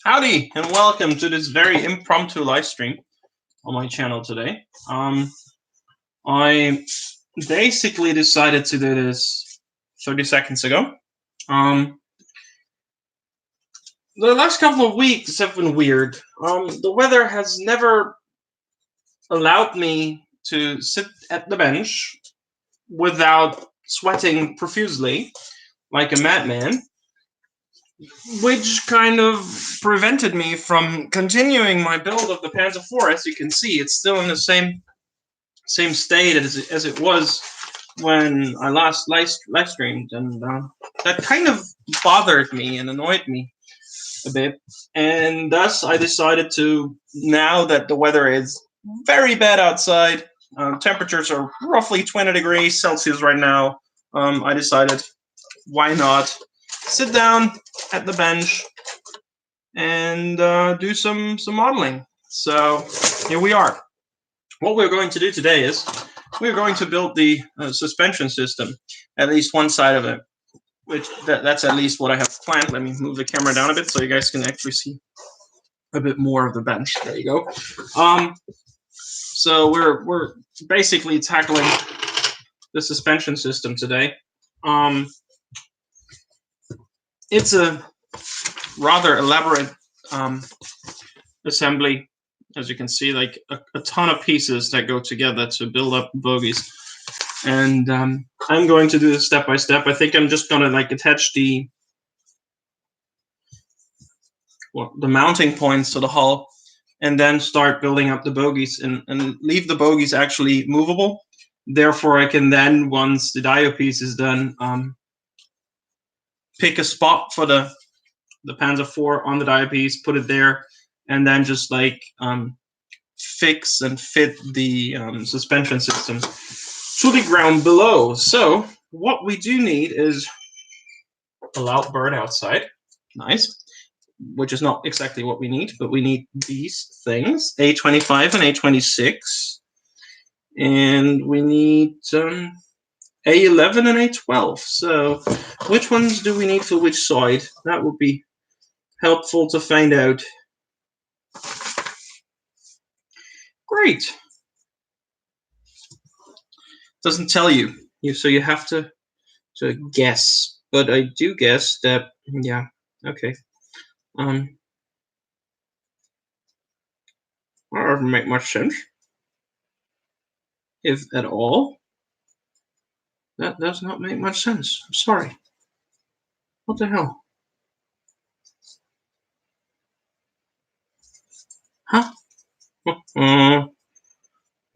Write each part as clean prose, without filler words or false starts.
Howdy, and welcome to this very impromptu live stream on my channel today. I basically decided to do this 30 seconds ago. The last couple of weeks have been weird. The weather has never allowed me to sit at the bench without sweating profusely like a madman, which kind of prevented me from continuing my build of the Panzer IV. As you can see, it's still in the same state as it was when I last live streamed, and that kind of bothered me and annoyed me a bit. And thus, I decided to, now that the weather is very bad outside, temperatures are roughly 20 degrees Celsius right now, I decided, why not sit down at the bench and do some modeling. So here we are. What we're going to do today is we're going to build the suspension system, at least one side of it, which that's at least what I have planned. Let me move the camera down a bit so you guys can actually see a bit more of the bench. There you go. So we're basically tackling the suspension system today. It's a rather elaborate assembly, as you can see, like a ton of pieces that go together to build up bogies. And I'm going to do this step by step. I think I'm just going to like attach the mounting points to the hull and then start building up the bogies and leave the bogies actually movable. Therefore, I can then, once the dio piece is done, pick a spot for the Panzer IV on the dio piece, put it there, and then just like fix and fit the suspension system to the ground below. So what we do need is a loud bird outside. Nice. Which is not exactly what we need, but we need these things, A25 and A26. And we need A11 and A12. So which ones do we need for which side? That would be helpful to find out. Great. Doesn't tell you, so you have to guess. But I do guess that, yeah, okay. That doesn't make much sense, if at all. That does not make much sense. I'm sorry. What the hell? Huh?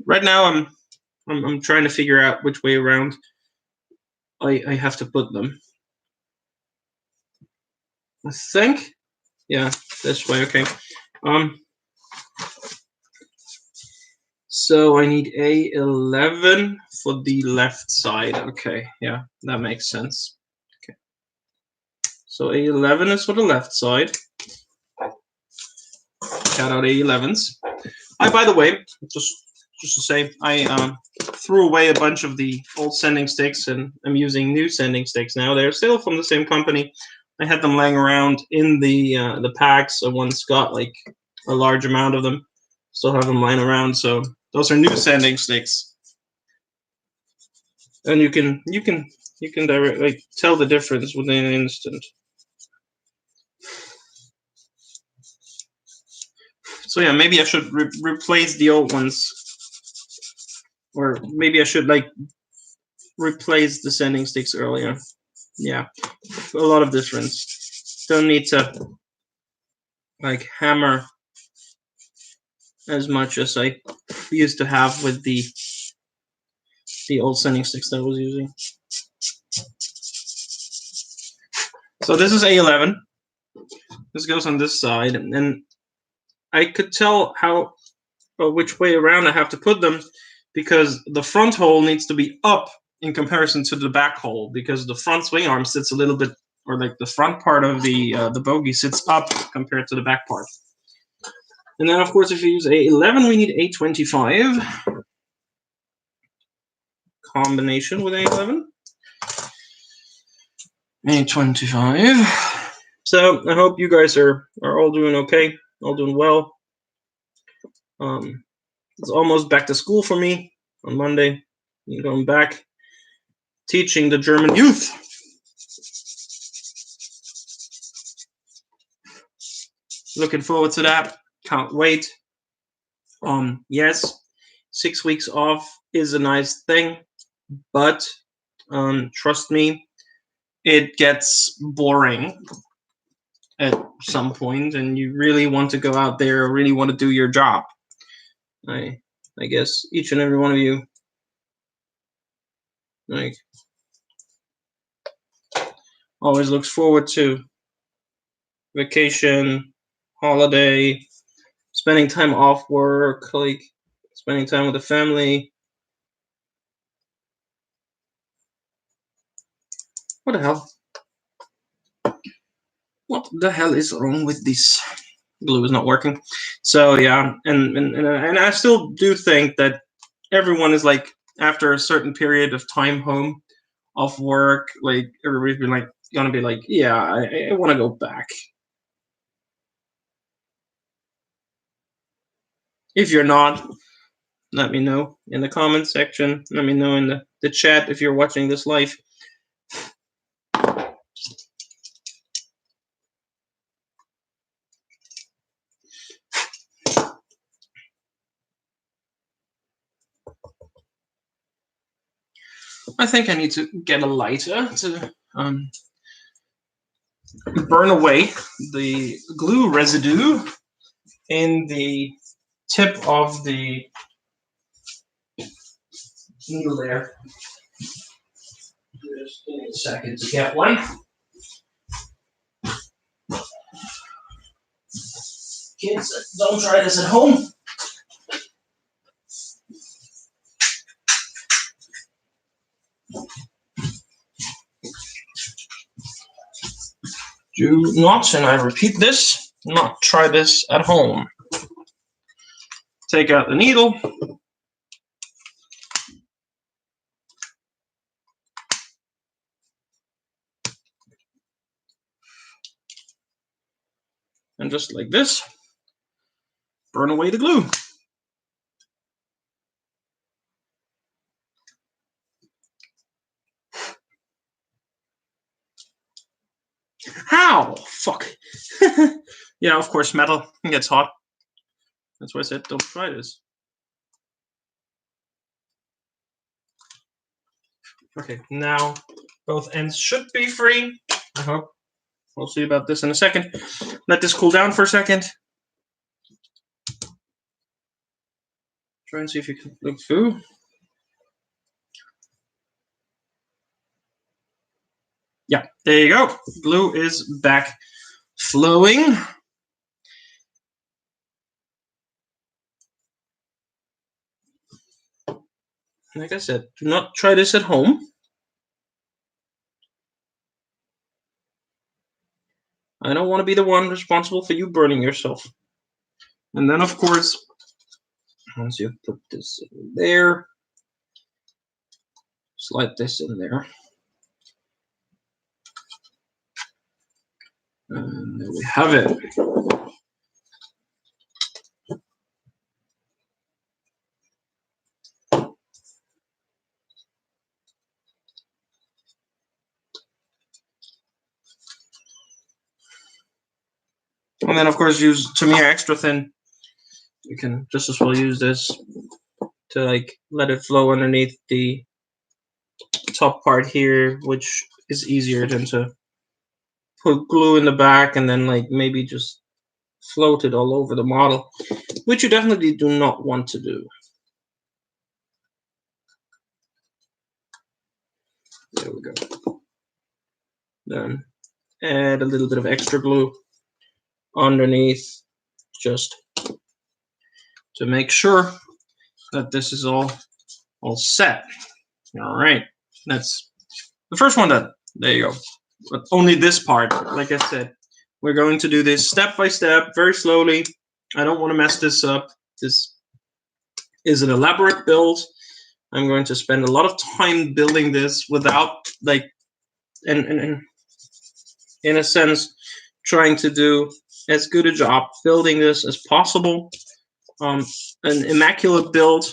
Right now, I'm trying to figure out which way around I have to put them. I think, yeah, this way. Okay. So I need A11 for the left side. Okay, yeah, that makes sense. Okay. So A11 is for the left side. Shout out A11s. By the way, just to say, I threw away a bunch of the old sending sticks, and I'm using new sending sticks now. They're still from the same company. I had them laying around in the packs. I once got like a large amount of them. Still have them lying around. So those are new sending sticks, and you can directly tell the difference within an instant. So yeah, maybe I should replace the old ones, or maybe I should like replace the sending sticks earlier. Yeah, a lot of difference. Don't need to like hammer as much as I used to have with the old sending sticks that I was using. So this is A11. This goes on this side, and I could tell which way around I have to put them, because the front hole needs to be up in comparison to the back hole, because the front swing arm sits a little bit, or like the front part of the bogie sits up compared to the back part. And then, of course, if you use A11, we need A25 combination with A11. A25. So I hope you guys are all doing okay, all doing well. It's almost back to school for me on Monday. I'm going back teaching the German youth. Looking forward to that. Can't wait. Yes, 6 weeks off is a nice thing, but trust me, it gets boring at some point, and you really want to go out there, really want to do your job. I guess each and every one of you, like, always looks forward to vacation, holiday, spending time off work, like spending time with the family. What the hell? What the hell is wrong with this? Glue is not working. So yeah, and I still do think that everyone is like, after a certain period of time home off work, like everybody's been like gonna be like, yeah, I want to go back. If you're not, let me know in the comments section. Let me know in the chat if you're watching this live. I think I need to get a lighter to burn away the glue residue in the tip of the needle there. Just give me a second to get one. Kids, don't try this at home. Do not, and I repeat this, not try this at home. Take out the needle. And just like this, burn away the glue. How? Fuck. Yeah, of course, metal gets hot. That's why I said don't try this. Okay, now both ends should be free. I hope. We'll see about this in a second. Let this cool down for a second. Try and see if you can look through. Yeah, there you go. Glue is back flowing. Like I said, do not try this at home. I don't want to be the one responsible for you burning yourself. And then, of course, once you put this in there, slide this in there. And there we have it. And then, of course, use Tamiya extra thin. You can just as well use this to like let it flow underneath the top part here, which is easier than to put glue in the back and then like maybe just float it all over the model, which you definitely do not want to do. There we go. Then add a little bit of extra glue underneath, just to make sure that this is all set. All right, that's the first one done. There you go. But only this part, like I said, we're going to do this step by step, very slowly. I don't want to mess this up. This is an elaborate build. I'm going to spend a lot of time building this without like, and in a sense, trying to do as good a job building this as possible. An immaculate build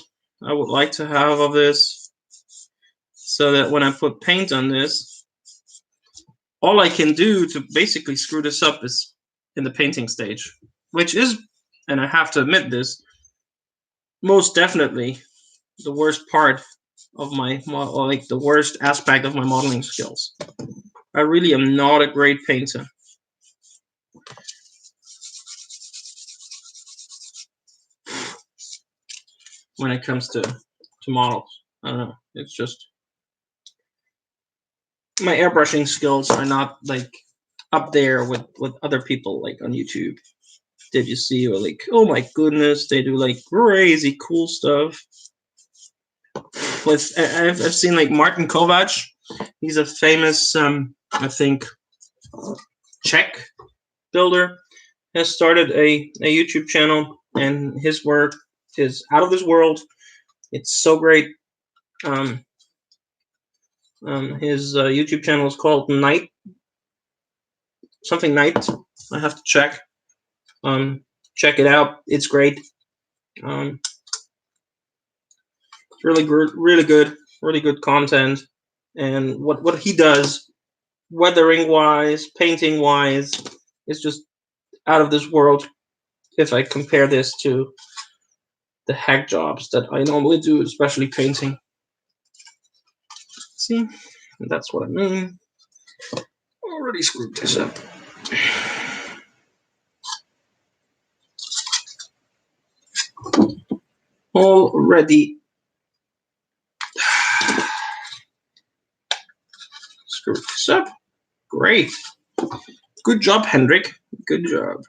I would like to have of this, so that when I put paint on this, all I can do to basically screw this up is in the painting stage, which is, and I have to admit this, most definitely the worst part of my, like the worst aspect of my modeling skills. I really am not a great painter. When it comes to models, I don't know. It's just my airbrushing skills are not like up there with other people like on YouTube. Did you see? Or like, oh my goodness, they do like crazy cool stuff. With I've seen like Martin Kovac. He's a famous, I think, Czech builder. Has started a YouTube channel, and his work is out of this world. It's so great. His YouTube channel is called Night. Something Night. I have to check. Check it out. It's great. Really good, really good content. And what he does, weathering wise, painting wise, is just out of this world. If I compare this to the hack jobs that I normally do, especially painting. See, that's what I mean. Already screwed this up. Already screwed this up. Great. Good job, Hendrik. Good job.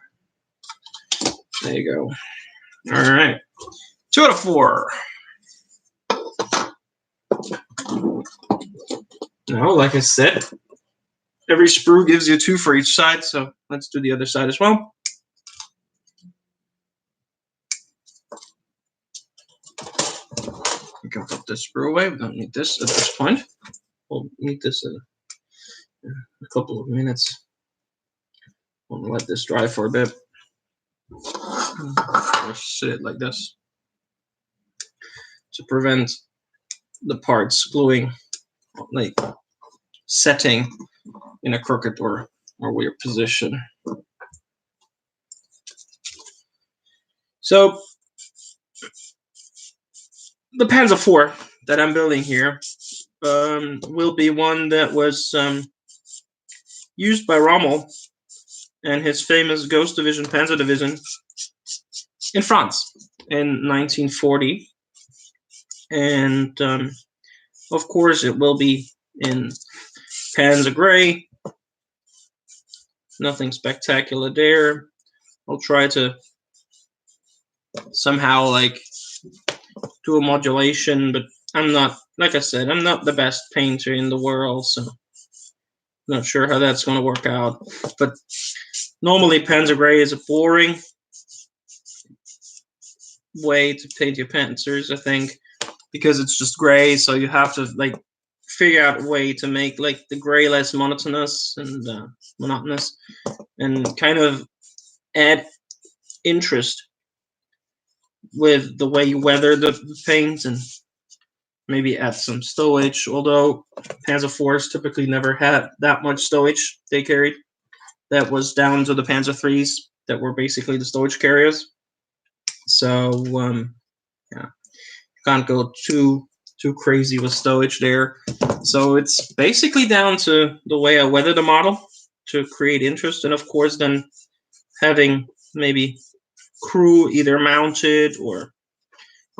There you go. All right. 2 out of 4. Now, like I said, every sprue gives you 2 for each side, so let's do the other side as well. We can put this sprue away. We don't need this at this point. We'll need this in a couple of minutes. We'll let this dry for a bit. Just sit it like this to prevent the parts gluing, like setting in a crooked or weird position. So the Panzer IV that I'm building here will be one that was used by Rommel and his famous Ghost Division, Panzer Division, in France in 1940. And of course, it will be in Panzer Gray. Nothing spectacular there. I'll try to somehow like do a modulation, but I'm not, like I said, I'm not the best painter in the world, so not sure how that's going to work out. But normally Panzer Gray is a boring way to paint your Panzers, I think, because it's just gray, so you have to like figure out a way to make like the gray less monotonous and monotonous, and kind of add interest with the way you weather the paint, and maybe add some stowage, although Panzer IVs typically never had that much stowage they carried. That was down to the Panzer IIIs that were basically the stowage carriers. So yeah, can't go too crazy with stowage there. So it's basically down to the way I weather the model to create interest, and of course then having maybe crew either mounted or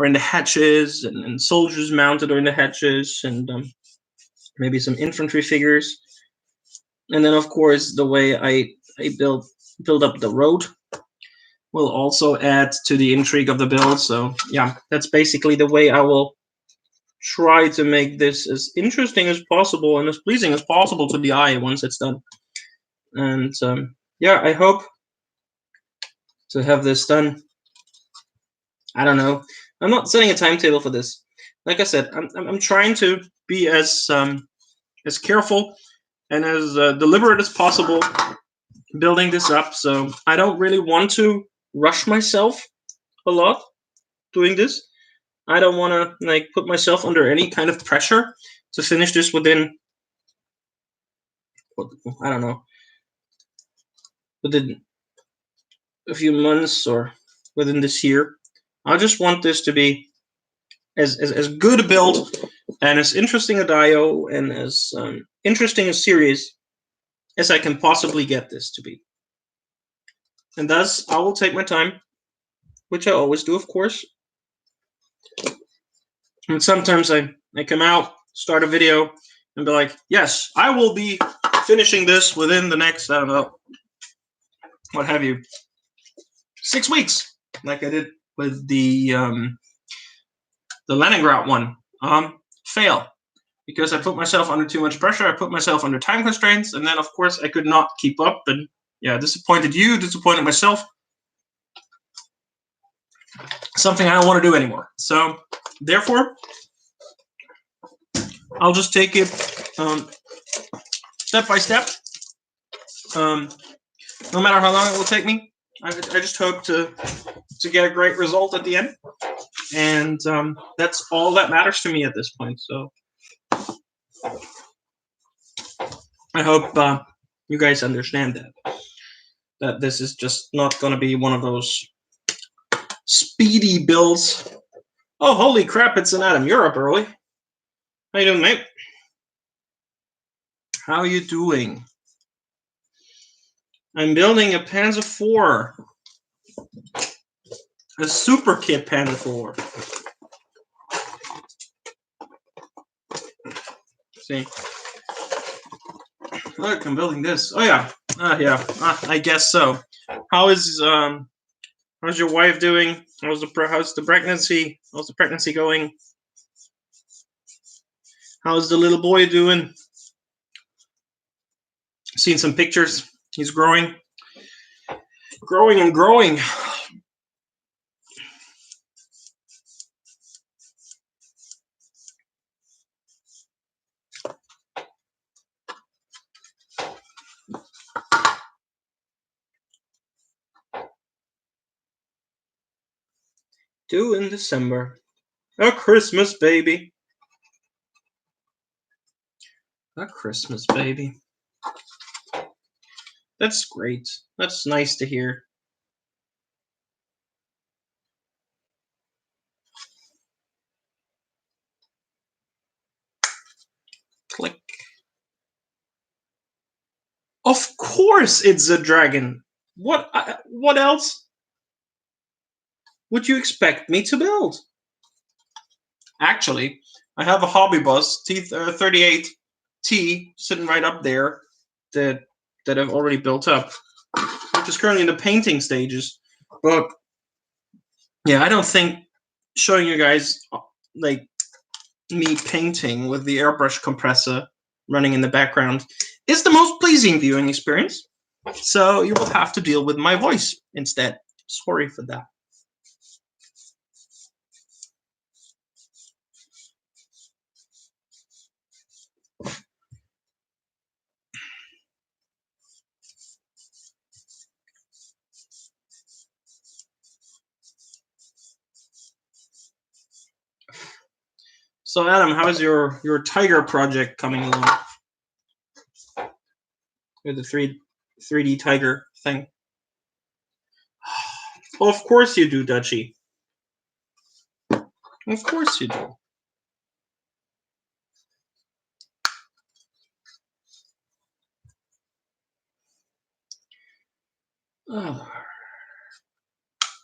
in the hatches, and soldiers mounted or in the hatches, and maybe some infantry figures. And then of course the way I build up the road will also add to the intrigue of the build. So yeah, that's basically the way I will try to make this as interesting as possible and as pleasing as possible to the eye once it's done. And yeah, I hope to have this done. I don't know. I'm not setting a timetable for this. Like I said, I'm trying to be as careful and as deliberate as possible building this up, so I don't really want to rush myself a lot doing this. I don't want to like put myself under any kind of pressure to finish this within, I don't know, within a few months or within this year. I just want this to be as good a build and as interesting a dio and as interesting a series as I can possibly get this to be. And thus, I will take my time, which I always do, of course. And sometimes I come out, start a video, and be like, yes, I will be finishing this within the next, I don't know, what have you, 6 weeks, like I did with the Leningrad one. Fail. Because I put myself under too much pressure, I put myself under time constraints, and then, of course, I could not keep up, and yeah, disappointed you, disappointed myself. Something I don't want to do anymore. So, therefore, I'll just take it step by step. No matter how long it will take me, I just hope to get a great result at the end, and that's all that matters to me at this point. So I hope you guys understand that this is just not going to be one of those speedy builds. Oh, holy crap! It's an Adam. You're up early. How you doing, mate? How you doing? I'm building a Panzer IV. A super kit Panzer IV. See? Look, I'm building this. Oh yeah. Yeah. I guess so. How's your wife doing? How's the pregnancy? How's the pregnancy going? How's the little boy doing? Seen some pictures. He's growing. Growing and growing. Due in December. A Christmas baby. A Christmas baby. That's great. That's nice to hear. Click. Of course it's a dragon. What else would you expect me to build? Actually, I have a hobby bus T38T sitting right up there that I've already built up, which is currently in the painting stages. But yeah, I don't think showing you guys like me painting with the airbrush compressor running in the background is the most pleasing viewing experience. So you will have to deal with my voice instead. Sorry for that. So Adam, how's your Tiger project coming along? With the 3D Tiger thing. Well, of course you do, Dutchie. Of course you do.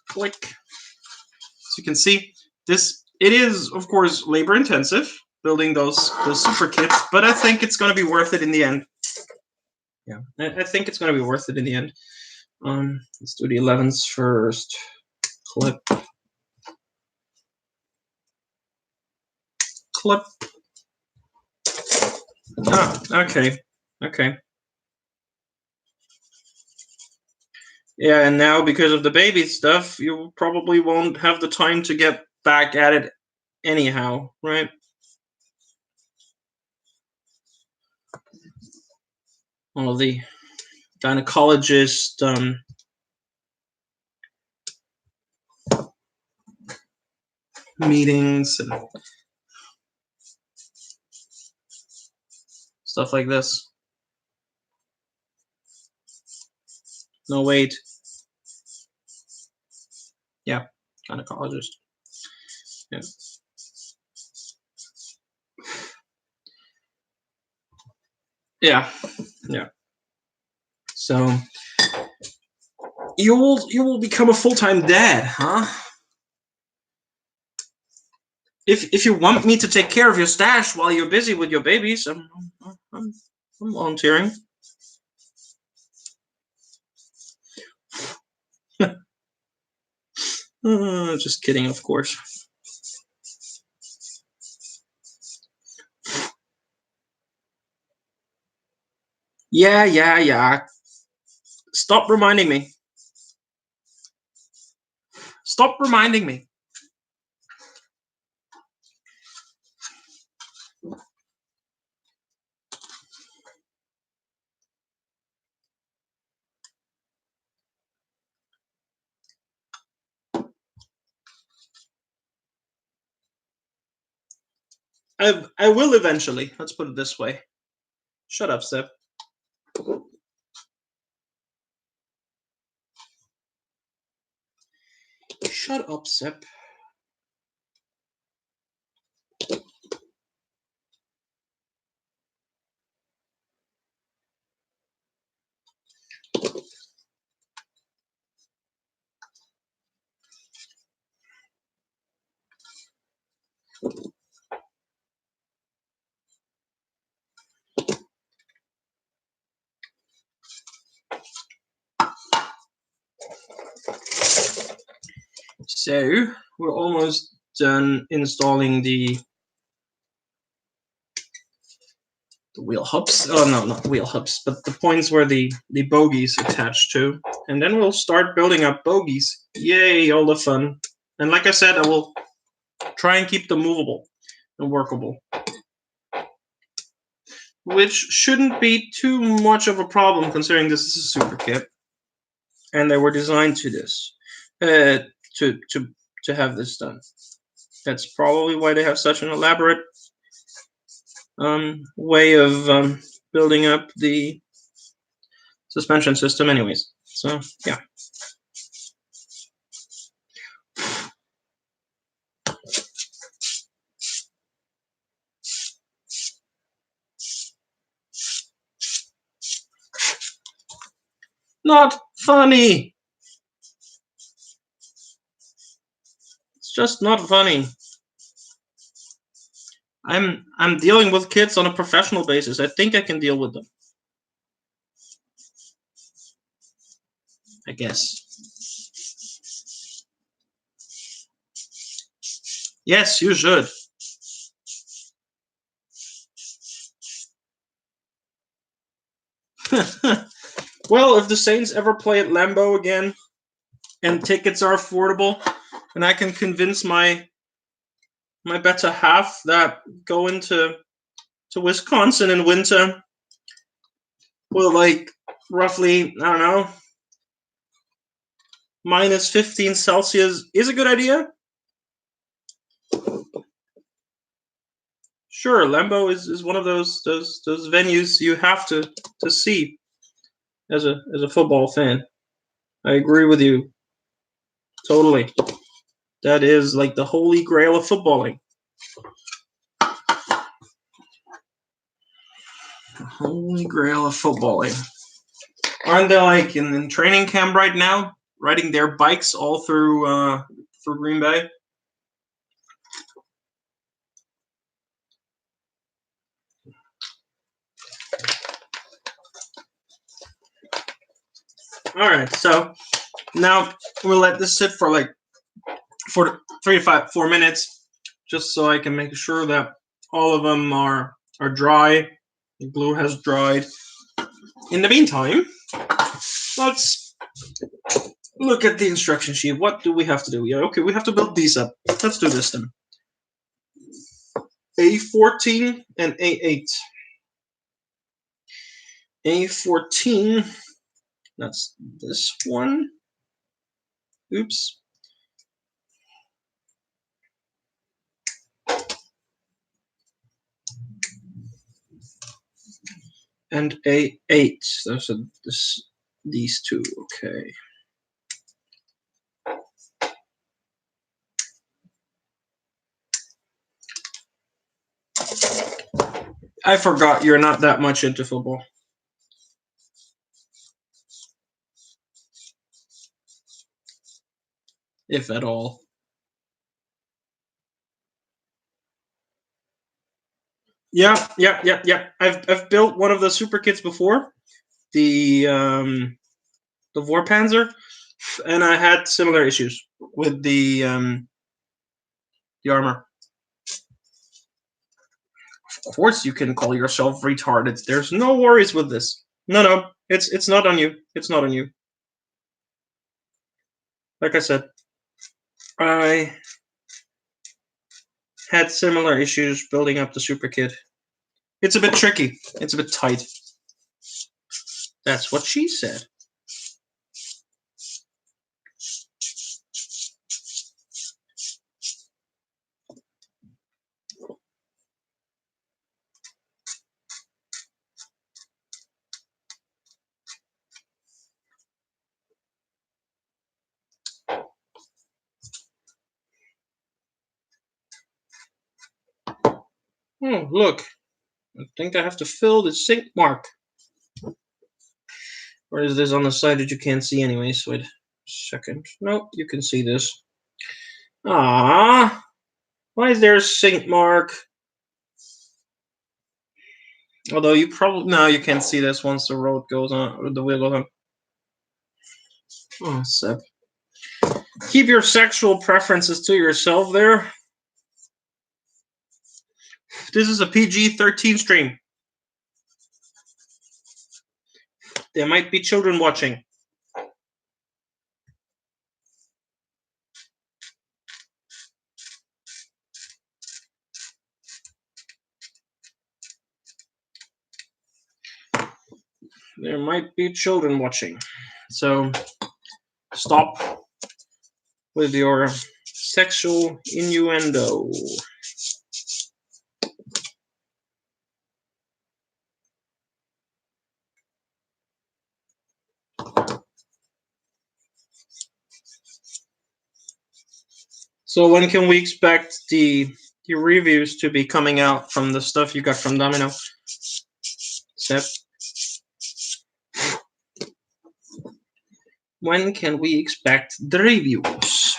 Click. So you can see this. It is, of course, labor intensive building those super kits, but I think it's going to be worth it in the end. Yeah, I think it's going to be worth it in the end. Let's do the 11s first. Clip. Clip. Ah, okay. Okay. Yeah, and now because of the baby stuff, you probably won't have the time to get back at it anyhow, right? All the gynecologist meetings and stuff like this. No, wait. Yeah, gynecologist. Yeah. Yeah. So you will become a full-time dad, huh? If you want me to take care of your stash while you're busy with your babies, I'm volunteering. Just kidding, of course. Yeah. Stop reminding me. Stop reminding me. I will eventually. Let's put it this way. Shut up, Seb. Shut up, Seb. So we're almost done installing the wheel hubs. Oh no, not wheel hubs, but the points where the bogies attach to. And then we'll start building up bogies. Yay, all the fun. And like I said, I will try and keep them movable and workable. Which shouldn't be too much of a problem considering this is a super kit. And they were designed to this. To have this done. That's probably why they have such an elaborate way of building up the suspension system anyways. So, yeah. Not funny! It's just not funny. I'm dealing with kids on a professional basis. I think I can deal with them. I guess. Yes, you should. Well, if the Saints ever play at Lambeau again and tickets are affordable, and I can convince my better half that going to Wisconsin in winter will, like, roughly, I don't know, minus 15 Celsius is a good idea. Sure, Lambeau is one of those venues you have to see as a football fan. I agree with you totally. That is like the holy grail of footballing. The holy grail of footballing. Aren't they like in training camp right now, riding their bikes all through Green Bay? All right, so now we'll let this sit for like 4 to 4 minutes, just so I can make sure that all of them are dry. The glue has dried. In the meantime, let's look at the instruction sheet. What do we have to do? Yeah, okay, we have to build these up. Let's do this then. A14 and A8. A14 That's this one. Oops. And a 8. Those are these two. Okay. I forgot you're not that much into football. If at all. Yeah. I've built one of the super kits before, the Panzer, and I had similar issues with the armor. Of course, you can call yourself retarded. There's no worries with this. No, it's not on you. It's not on you. Like I said, I had similar issues building up the super kit. It's a bit tricky. It's a bit tight. That's what she said. Oh, look. I think I have to fill the sink mark. Or is this on the side that you can't see anyways? Wait a second. Nope, you can see this. Ah, why is there a sink mark? Although you probably you can't see this once the road goes on, or the wheel goes on. Oh, Seb. Keep your sexual preferences to yourself there. This is a PG-13 stream. There might be children watching. There might be children watching. So stop with your sexual innuendo. So when can we expect the reviews to be coming out from the stuff you got from Domino? Seth? When can we expect the reviews?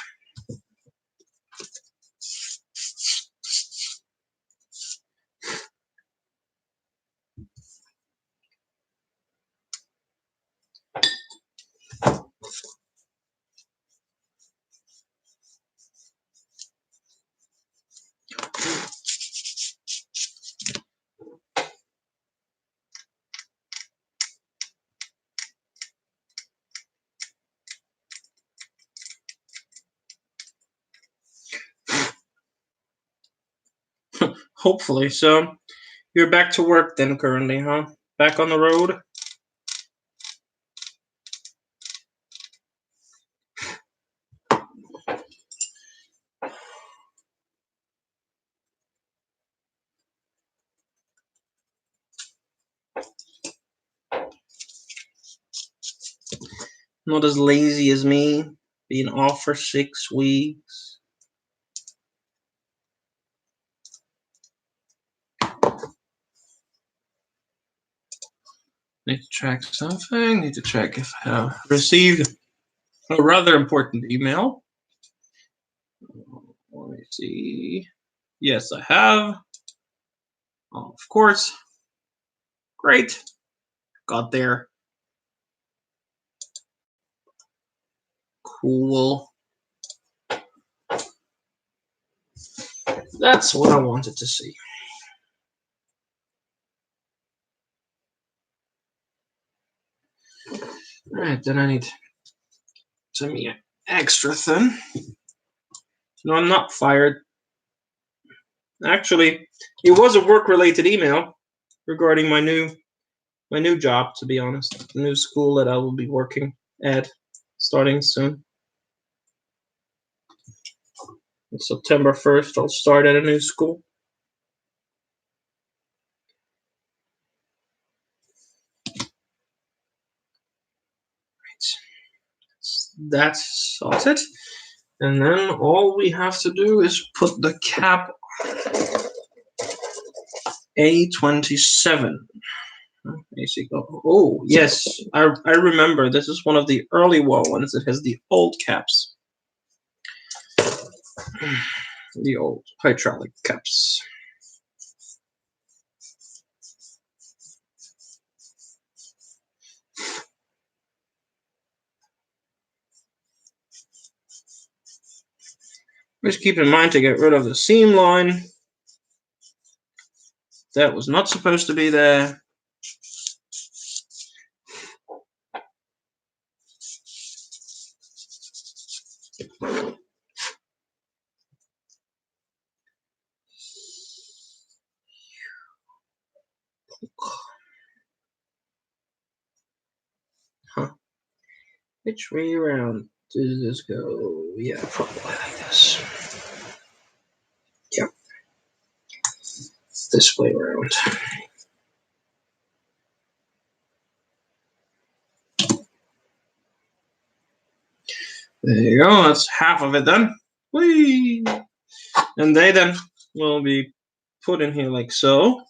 Hopefully. So you're back to work then currently, huh? Back on the road? Not as lazy as me, being off for 6 weeks. Need to check something. Need to check if I have received a rather important email. Let me see. Yes, I have. Oh, of course. Great. Got there. Cool. That's what I wanted to see. Alright, then I need some extra thin. No, I'm not fired. Actually, it was a work-related email regarding my new my new job, to be honest, the new school that I will be working at starting soon. On September 1st, I'll start at a new school. That's sorted. And then all we have to do is put the cap A27. Oh, yes, I remember. This is one of the early ones that has the old caps. The old hydraulic caps. Just keep in mind to get rid of the seam line. That was not supposed to be there. Huh. Which way around does this go? Yeah, probably like this. Yep. This way around. There you go, that's half of it done. Whee! And they then will be put in here like so.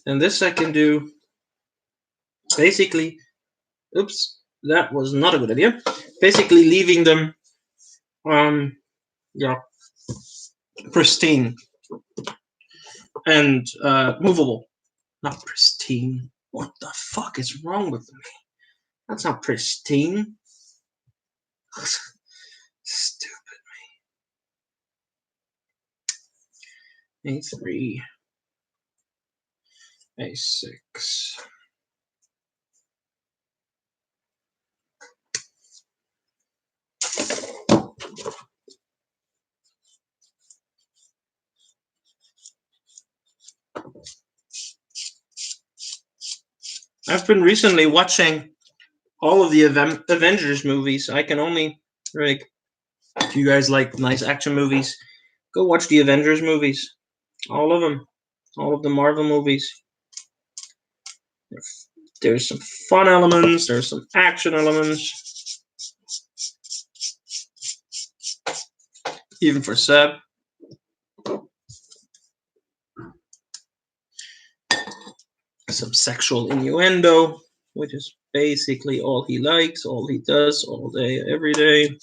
And this I can do basically, oops, that was not a good idea. Basically leaving them, yeah, pristine and movable. Not pristine. What the fuck is wrong with me? That's not pristine. Stupid me. A3. A6. I've been recently watching all of the Avengers movies. I can only, like, if you guys like nice action movies, go watch the Avengers movies. All of them. All of the Marvel movies. There's some fun elements, there's some action elements. Even for Seb. Some sexual innuendo, which is basically all he likes, all he does, all day, every day.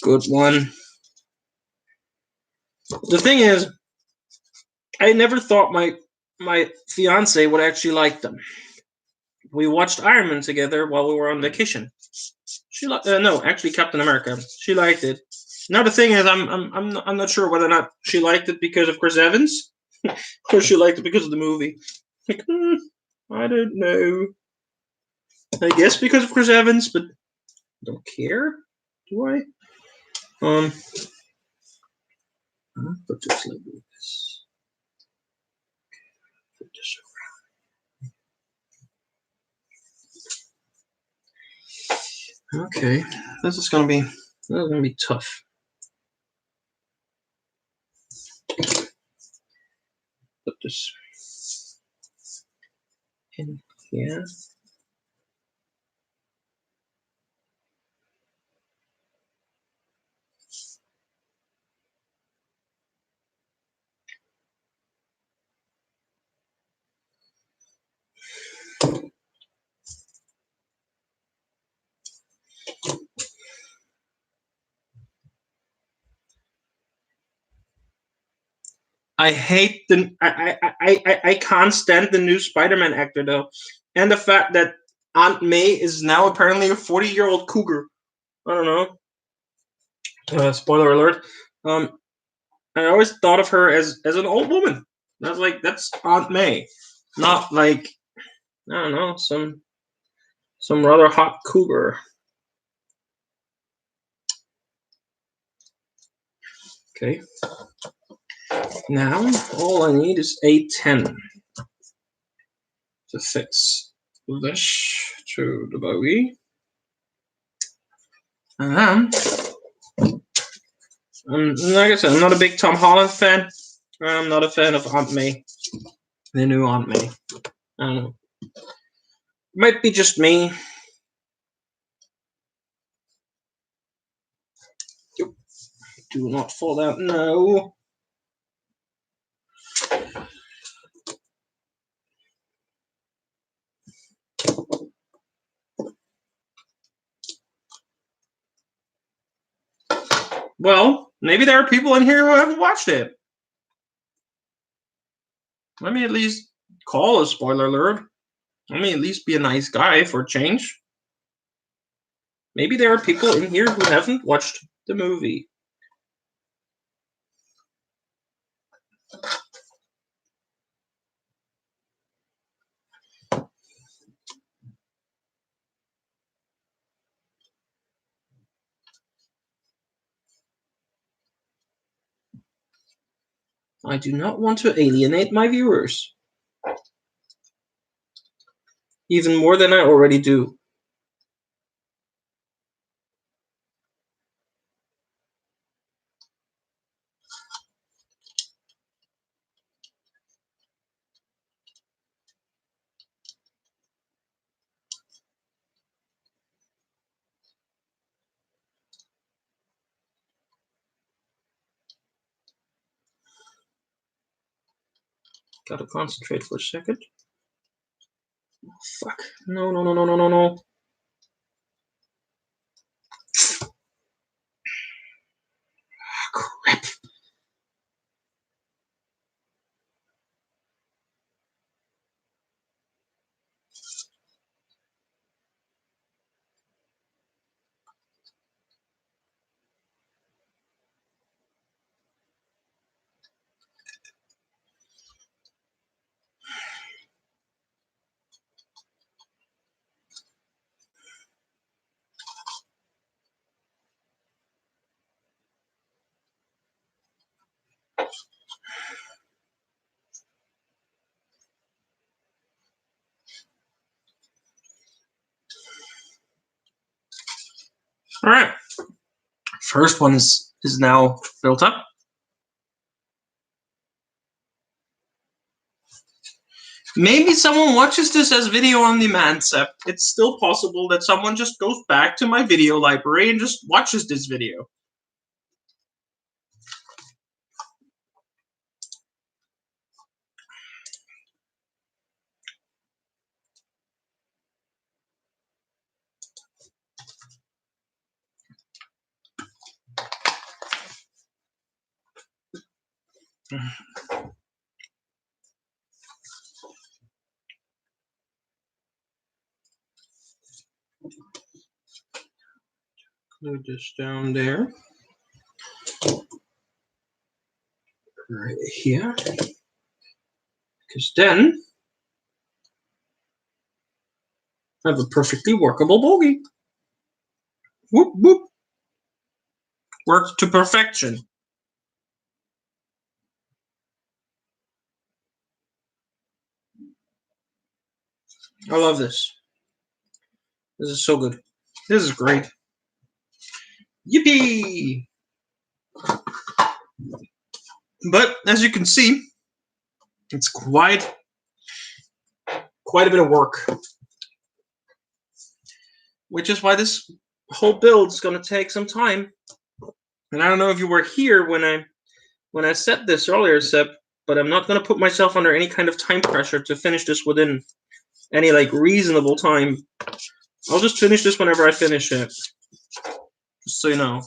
Good one. The thing is, I never thought my fiance would actually like them. We watched Iron Man together while we were on vacation. She no, actually Captain America. She liked it. Now the thing is, I'm not sure whether or not she liked it because of Chris Evans, or she liked it because of the movie. Like, I don't know. I guess because of Chris Evans, but I don't care. Do I? I'll put this like this. Put this around. Okay, this is gonna be tough. Put this in here. I hate the I can't stand the new Spider-Man actor though, and the fact that Aunt May is now apparently a 40-year-old cougar. I don't know. Spoiler alert. I always thought of her as an old woman. I was like, that's Aunt May, not like I don't know some rather hot cougar. Okay. Now all I need is A10 to fix this to the bogey. And then, like I said, I'm not a big Tom Holland fan. I'm not a fan of Aunt May, the new Aunt May. I don't know. Might be just me. Do not fall down. No. Well, maybe there are people in here who haven't watched it. Let me at least call a spoiler alert. Let me at least be a nice guy for a change. Maybe there are people in here who haven't watched the movie. I do not want to alienate my viewers. Even more than I already do. Gotta concentrate for a second. Oh, fuck. No, no, no, no, no, no, no. Crap. All right. First one is now built up. Maybe someone watches this as video on demand, Sep. It's still possible that someone just goes back to my video library and just watches this video. Glue this down there. Right here. Because then I have a perfectly workable bogey. Whoop, whoop. Worked to perfection. I love this. This is so good. This is great. Yippee! But as you can see, it's quite a bit of work. Which is why this whole build is going to take some time. And I don't know if you were here when I said this earlier, Sep, but I'm not going to put myself under any kind of time pressure to finish this within any like reasonable time. I'll just finish this whenever I finish it. Just so you know.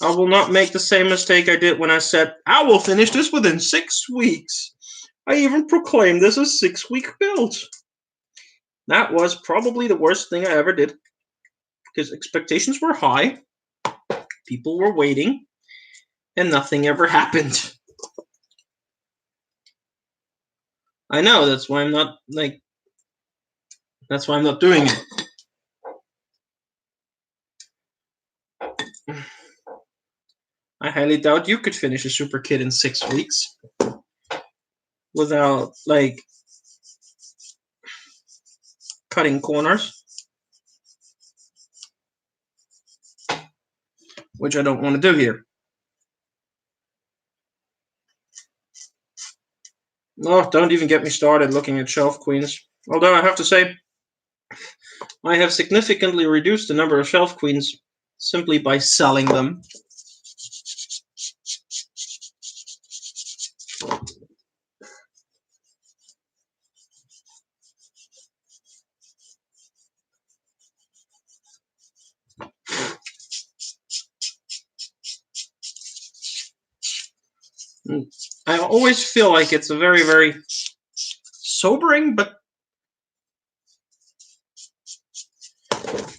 I will not make the same mistake I did when I said, I will finish this within 6 weeks. I even proclaimed this a 6-week build. That was probably the worst thing I ever did. Because expectations were high, people were waiting, and nothing ever happened. I know, that's why I'm not, that's why I'm not doing it. I highly doubt you could finish a super kit in 6 weeks without, cutting corners. Which I don't want to do here. Oh, don't even get me started looking at shelf queens. Although I have to say, I have significantly reduced the number of shelf queens simply by selling them. I always feel like it's a very, very sobering, but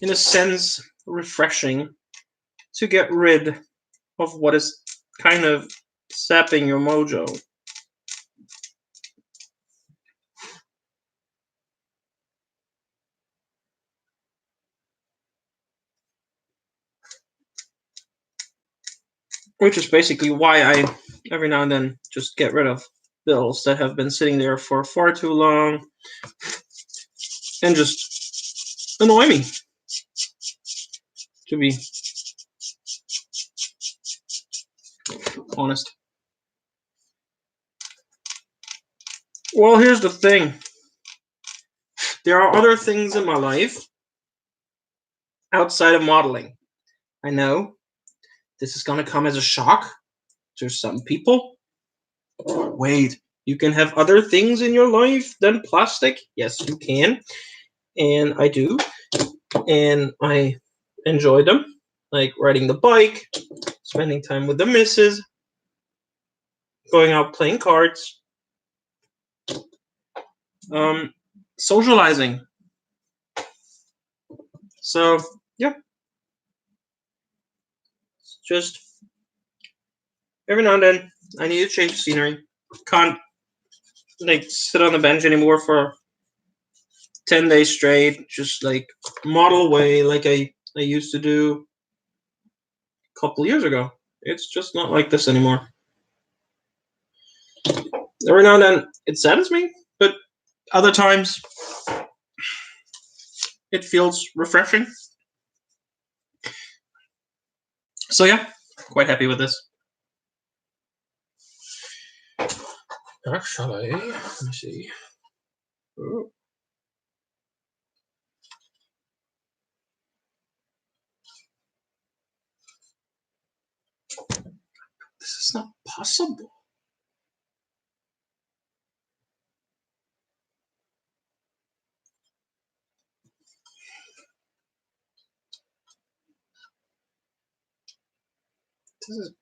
in a sense, refreshing to get rid of what is kind of sapping your mojo. Which is basically why I, every now and then, just get rid of bills that have been sitting there for far too long and just annoy me, to be honest. Well, here's the thing. There are other things in my life outside of modeling. I know this is going to come as a shock to some people. Wait, you can have other things in your life than plastic? Yes, you can. And I do. And I enjoy them. Like riding the bike, spending time with the missus, going out playing cards, socializing. So, yeah. Just every now and then, I need to change the scenery. Can't sit on the bench anymore for 10 days straight. Just model away like I used to do a couple years ago. It's just not like this anymore. Every now and then, it saddens me, but other times, it feels refreshing. So yeah, quite happy with this. Actually, let me see. Ooh. This is not possible. This is...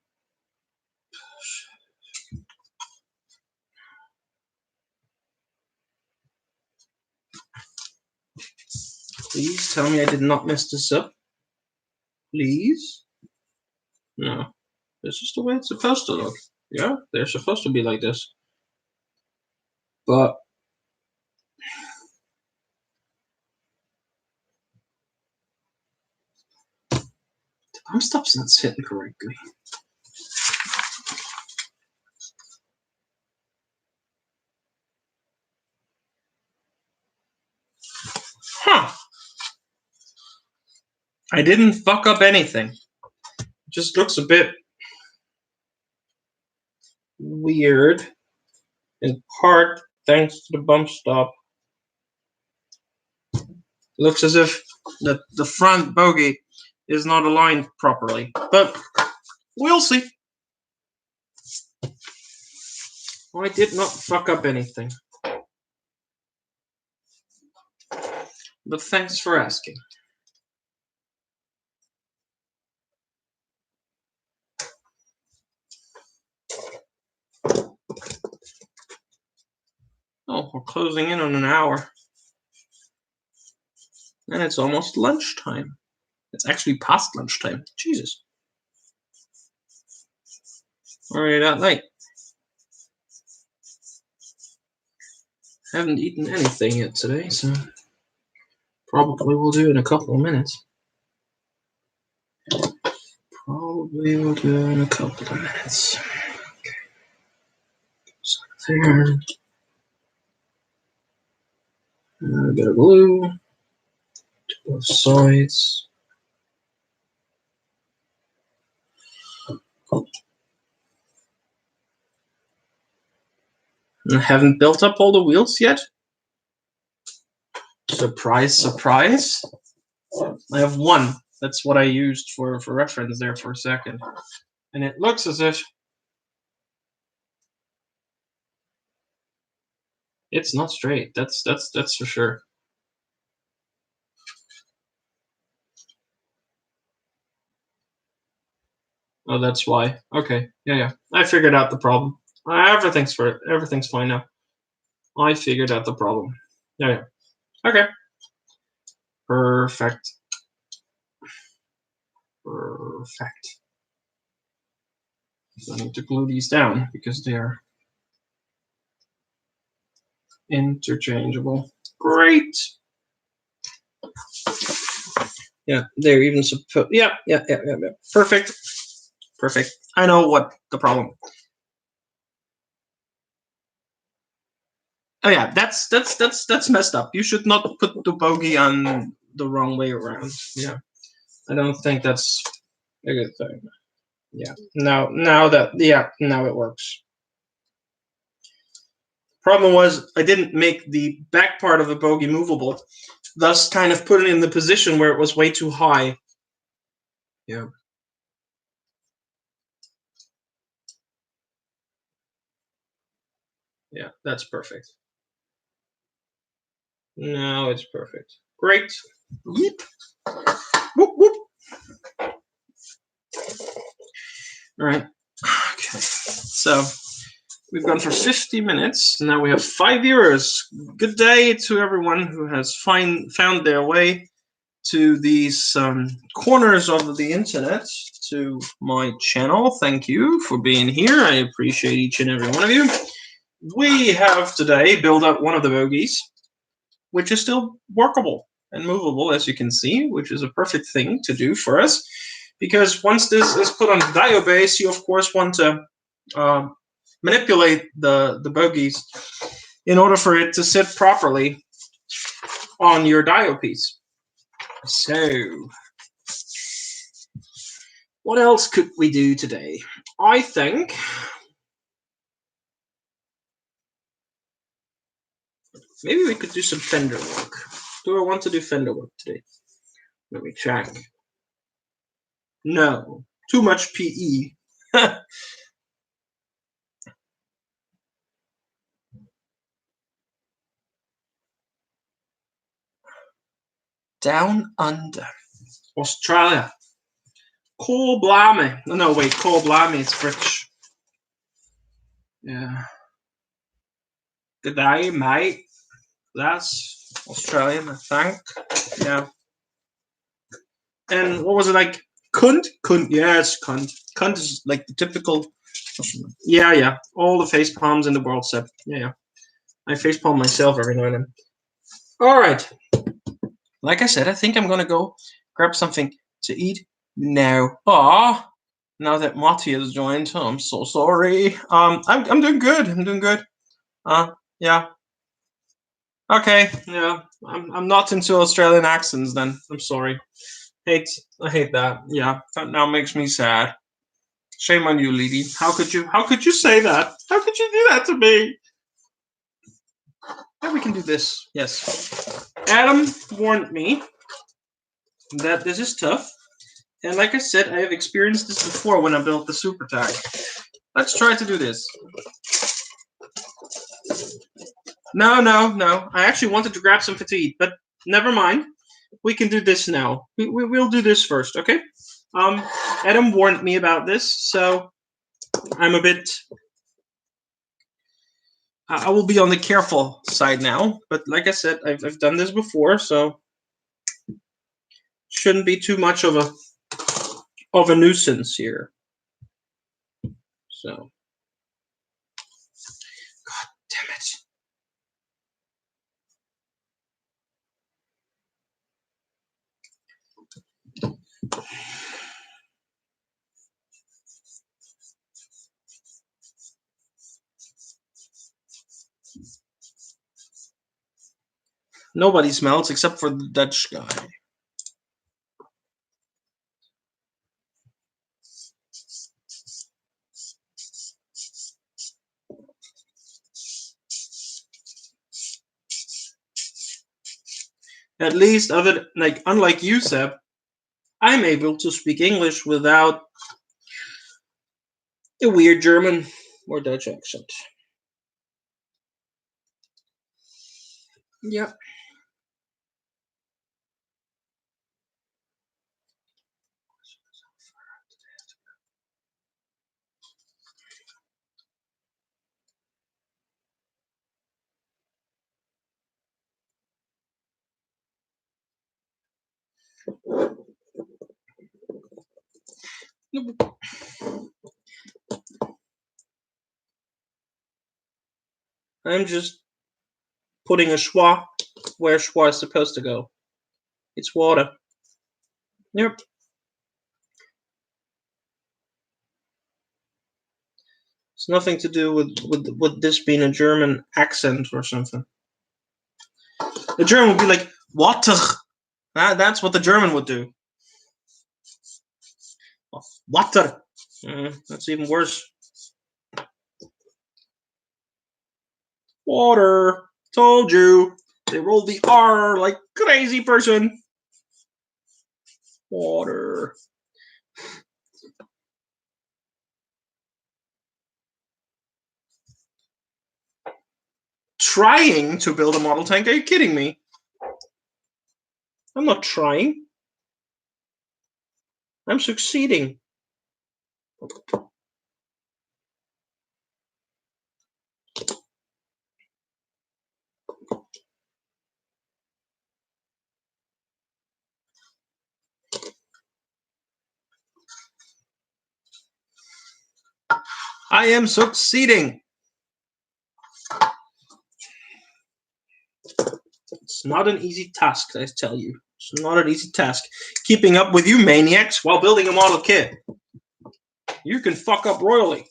Please tell me I did not mess this up. Please? No. This is the way it's supposed to look. Yeah, they're supposed to be like this. But the bump stop's not sitting correctly. Huh. I didn't fuck up anything. It just looks a bit weird. In part, thanks to the bump stop. It looks as if the front bogey is not aligned properly. But we'll see. I did not fuck up anything. But thanks for asking. We're closing in on an hour. And it's almost lunchtime. It's actually past lunchtime. Jesus. Already that late. Haven't eaten anything yet today, so probably we'll do in a couple of minutes. Probably we'll do in a couple of minutes. Okay. So there. A bit of glue to both sides. I haven't built up all the wheels yet. Surprise, surprise. I have one. That's what I used for reference there for a second. And it looks as if it's not straight. That's for sure. Oh, that's why. Okay. Yeah. I figured out the problem. Everything's fine now. I figured out the problem. Yeah. Okay. Perfect. So I need to glue these down because they are interchangeable. Great. Yeah, they're even supposed. Yeah. Perfect. I know what the problem. Oh yeah, that's messed up. You should not put the bogey on the wrong way around. Yeah, I don't think that's a good thing. Yeah, now it works. Problem was I didn't make the back part of the bogey movable, thus kind of put it in the position where it was way too high. Yeah. Yeah, that's perfect. Now it's perfect. Great. Yep. Whoop, whoop. All right. Okay. So we've gone for 50 minutes. Now we have 5 viewers. Good day to everyone who has found their way to these corners of the internet to my channel. Thank you for being here. I appreciate each and every one of you. We have today built up one of the bogies, which is still workable and movable, as you can see, which is a perfect thing to do for us. Because once this is put on the dio base, you of course want to manipulate the bogies in order for it to sit properly on your dio piece. So, what else could we do today? I think maybe we could do some fender work. Do I want to do fender work today? Let me check. No, too much PE. Down under. Australia. Cole Blamey. No, wait, Cole Blamey is British. Yeah. Good day, mate. That's Australian, I think. Yeah. And what was it like? Cunt? Cunt. Yeah, it's cunt. Cunt is like the typical. Yeah. All the face palms in the world, Seb. Yeah. I face palm myself every now and then. All right. Like I said, I think I'm gonna go grab something to eat now. Now that Mati has joined, I'm so sorry. I'm doing good. Yeah. Okay. Yeah. I'm not into Australian accents. Then I'm sorry. I hate that. Yeah. That now makes me sad. Shame on you, Lady. How could you say that? How could you do that to me? Yeah, we can do this. Yes. Adam warned me that this is tough. And like I said, I have experienced this before when I built the super tag. Let's try to do this. No. I actually wanted to grab something to eat, but never mind. We can do this now. We'll do this first, okay? Adam warned me about this, so I'm a bit I will be on the careful side now. But like I said, I've done this before, so shouldn't be too much of a nuisance here. So, God damn it. Nobody smells except for the Dutch guy. At least, unlike you, Seb, I'm able to speak English without a weird German or Dutch accent. Yep. I'm just putting a schwa where schwa is supposed to go. It's water. Yep. It's nothing to do with this being a German accent or something. The German would be like, water. That's what the German would do. Water. That's even worse. Water. Told you. They rolled the R like crazy person. Water. Trying to build a model tank? Are you kidding me? I'm not trying. I'm succeeding. I am succeeding. It's not an easy task, I tell you. It's not an easy task. Keeping up with you maniacs while building a model kit. You can fuck up royally.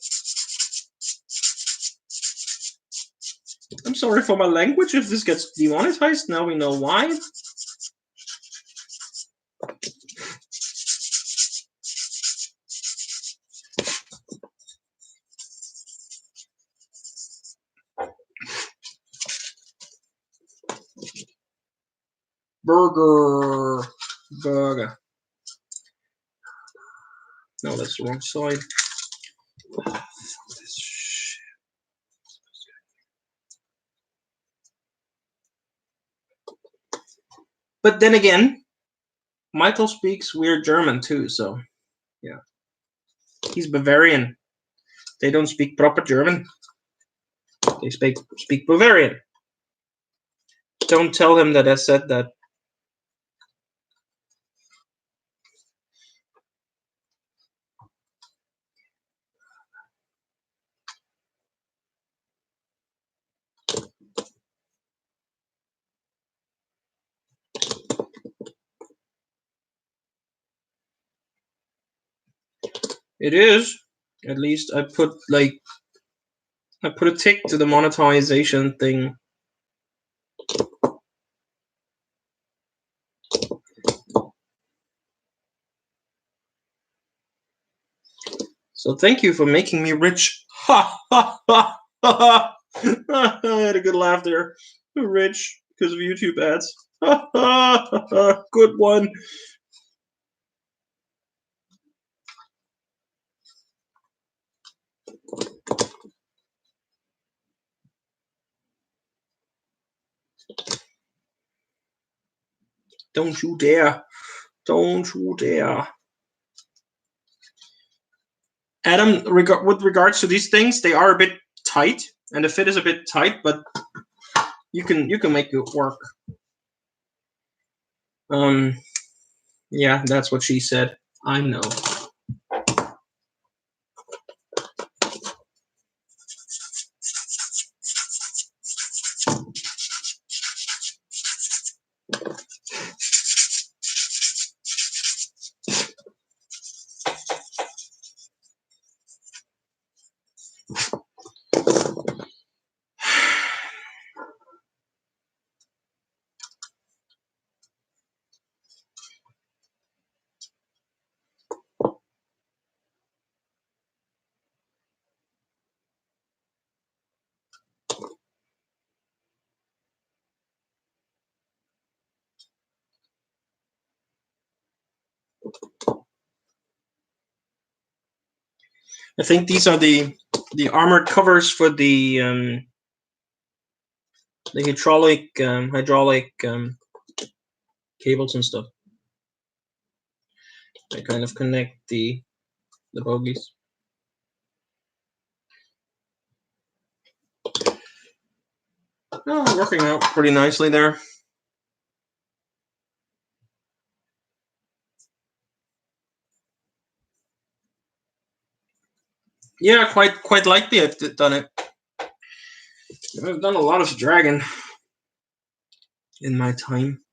I'm sorry for my language if this gets demonetized. Now we know why. Burger. No, that's the wrong side. Fuck this shit. But then again, Michael speaks weird German too, so yeah. He's Bavarian. They don't speak proper German. They speak Bavarian. Don't tell him that I said that. It is. At least I put a tick to the monetization thing. So thank you for making me rich. Ha ha ha ha ha! I had a good laugh there. Rich because of YouTube ads. Ha ha ha! Good one. Don't you dare. Don't you dare. Adam, with regards to these things, they are a bit tight. and the fit is a bit tight, but you can make it work. Yeah, that's what she said. I know. I think these are the armored covers for the hydraulic cables and stuff. They kind of connect the bogies. Oh, working out pretty nicely there. Yeah, quite likely I've done it. I've done a lot of dragon in my time.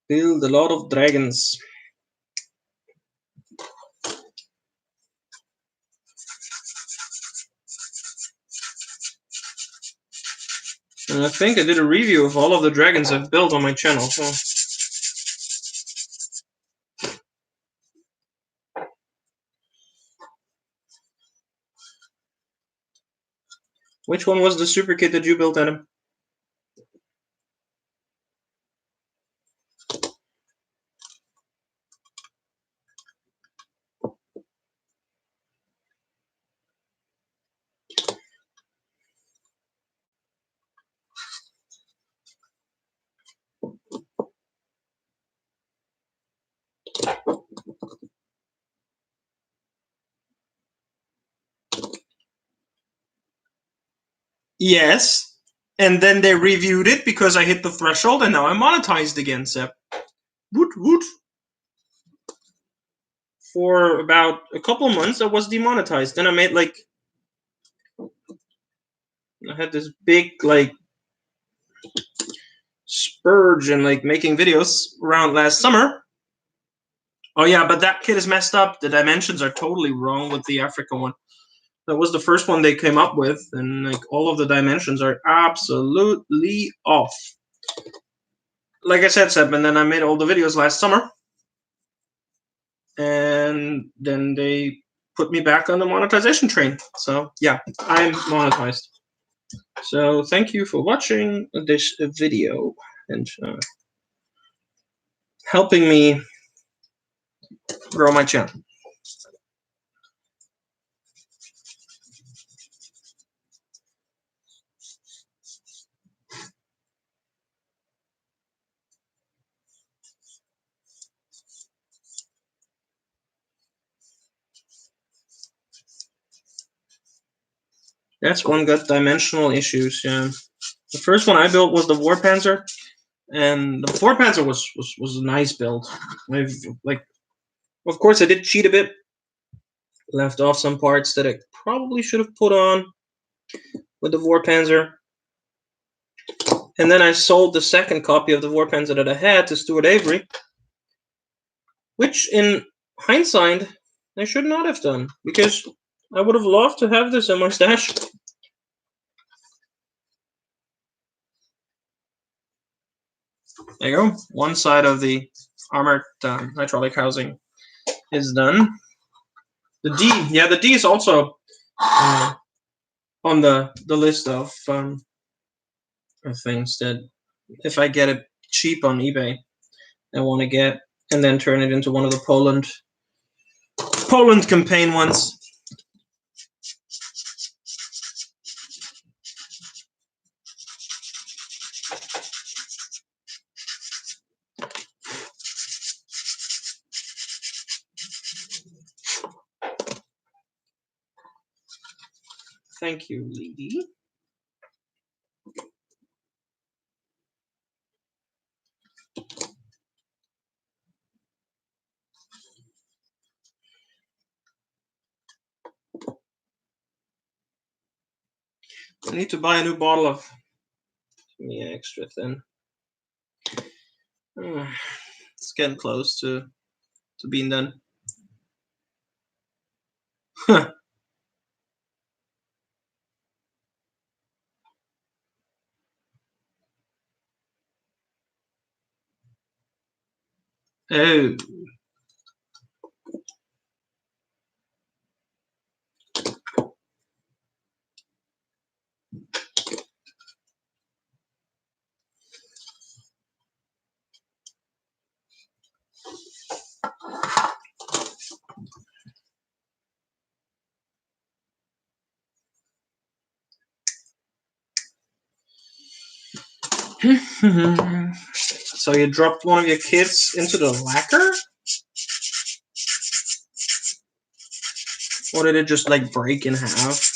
Build a lot of dragons. And I think I did a review of all of the dragons I've built on my channel. So. Which one was the super kit that you built, Adam? Yes. And then they reviewed it because I hit the threshold, and now I'm monetized again, Seb. Woot woot. For about a couple months, I was demonetized. Then I made I had this big spurge and making videos around last summer. Oh yeah, but that kit is messed up. The dimensions are totally wrong with the Africa one. That was the first one they came up with, and all of the dimensions are absolutely off. Like I said, Seb, and then I made all the videos last summer, and then they put me back on the monetization train. So yeah, I'm monetized. So thank you for watching this video and helping me grow my channel. That's one good dimensional issues. Yeah, the first one I built was the War Panzer, and the War Panzer was a nice build. I've of course I did cheat a bit, left off some parts that I probably should have put on with the War Panzer, and then I sold the second copy of the War Panzer that I had to Stuart Avery, which in hindsight I should not have done, because I would have loved to have this in my stash. There you go. One side of the armored hydraulic housing is done. The D, yeah, the D is also on the list of things that if I get it cheap on eBay, I want to get, and then turn it into one of the Poland campaign ones. Thank you, lady. I need to buy a new bottle of extra thin. It's getting close to being done. Oh. So you dropped one of your kids into the lacquer? Or did it just like break in half?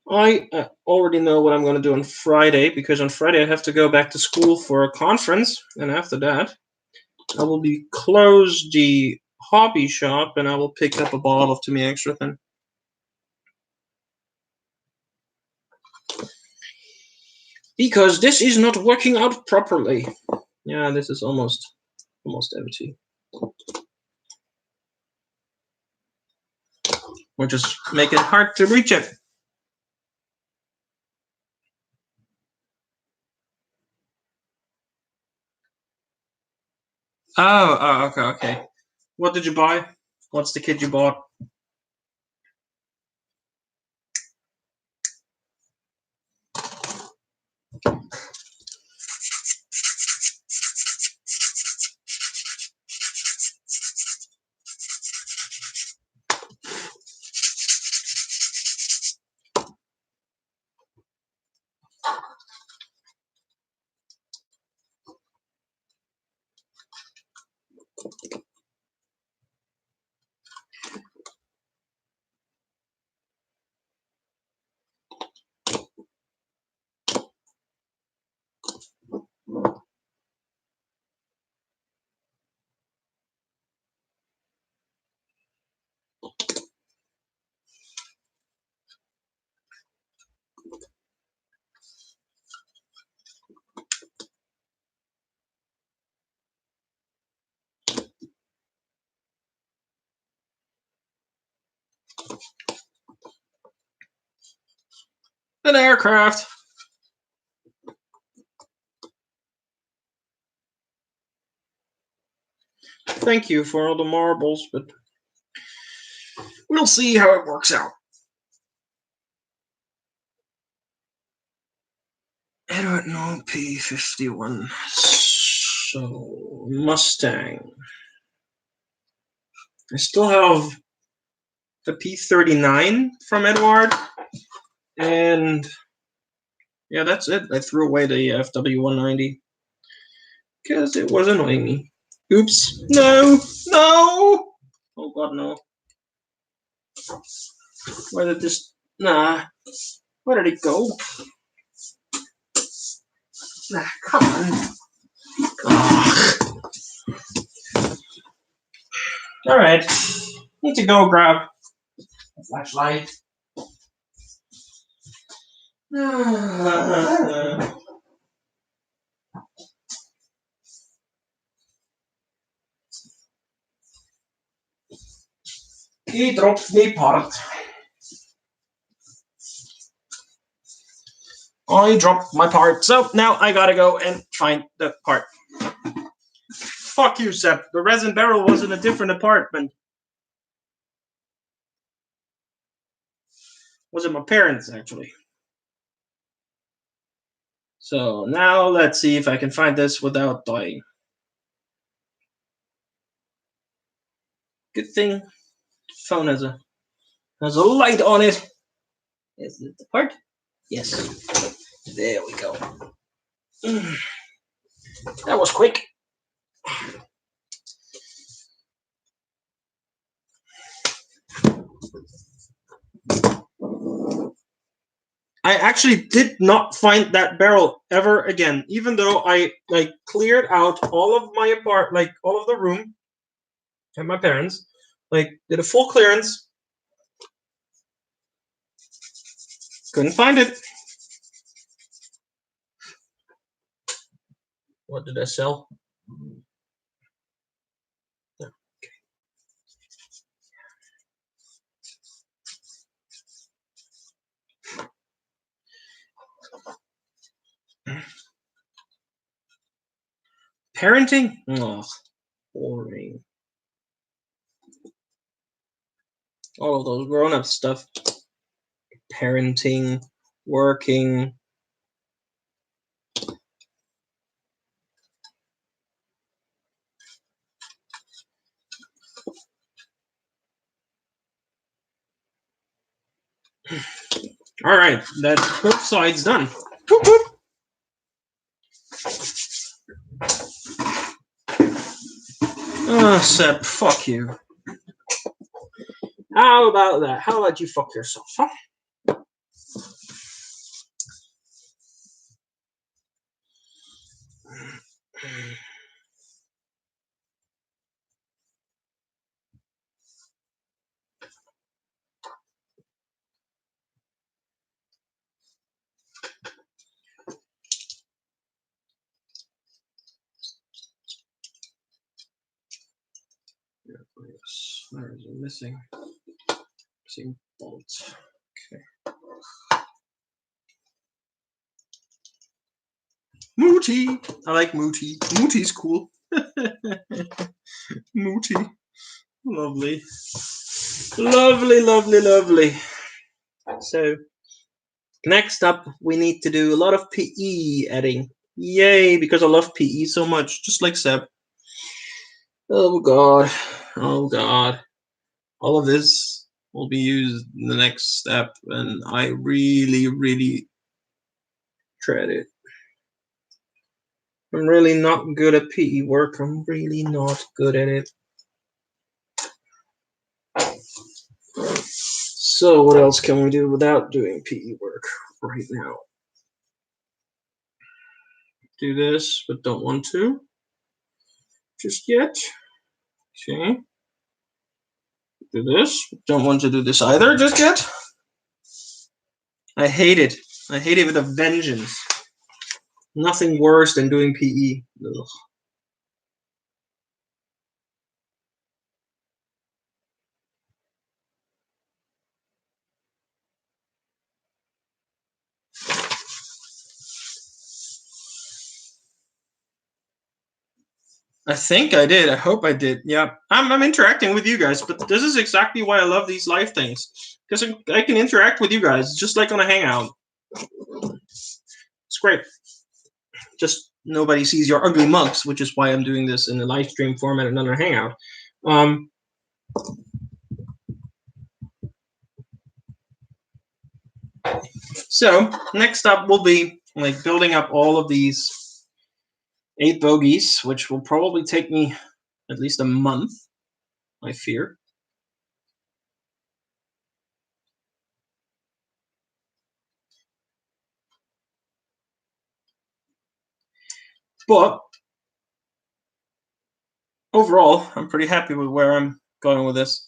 I already know what I'm going to do on Friday, because on Friday I have to go back to school for a conference, and after that I will close the hobby shop and I will pick up a bottle of To Me Extra Thin. Because this is not working out properly. Yeah, this is almost empty. Or just make it hard to reach it. Oh, okay. What did you buy? What's the kid you bought? An aircraft. Thank you for all the marbles, but we'll see how it works out. Edward No P-51. So, Mustang. I still have the P-39 from Edward, and yeah, that's it. I threw away the FW-190 because it was annoying me. Oops. No! Oh god, no. Where did this... Nah. Where did it go? Nah, come on. Alright. Need to go grab a flashlight. He dropped the part. I dropped my part, so now I gotta go and find the part. Fuck you, Sep. The resin barrel was in a different apartment. Was it my parents, actually? So now let's see if I can find this without dying. Good thing phone has a Has a light on it. Is it the part? Yes. There we go. That was quick. I actually did not find that barrel ever again, even though I cleared out all of my all of the room at my parents, did a full clearance. Couldn't find it. What did I sell? Yeah. Parenting? Oh, boring. All of those grown-up stuff. Parenting, working. All right, that's both sides done. Whoop, whoop. Seb, fuck you. How about that? How about you fuck yourself, huh? Where is it missing? Missing bolts. Okay. Mooty. I like Mooty. Mooty's cool. Mooty. Lovely. Lovely, lovely, lovely. So, next up, we need to do a lot of PE adding. Yay, because I love PE so much, just like Seb. Oh god. Oh god. All of this will be used in the next step, and I really, really dread it. I'm really not good at PE work. I'm really not good at it. So what else can we do without doing PE work right now? Do this, but don't want to just yet. Okay. Do this. Don't want to do this either just yet. I hate it. I hate it with a vengeance. Nothing worse than doing PE. Ugh. I think I did. I hope I did. Yeah, I'm interacting with you guys, but this is exactly why I love these live things, because I can interact with you guys just like on a hangout. It's great. Just nobody sees your ugly mugs, which is why I'm doing this in a live stream format and not a hangout. So next up will be building up all of these 8 bogies, which will probably take me at least a month, I fear. But overall, I'm pretty happy with where I'm going with this.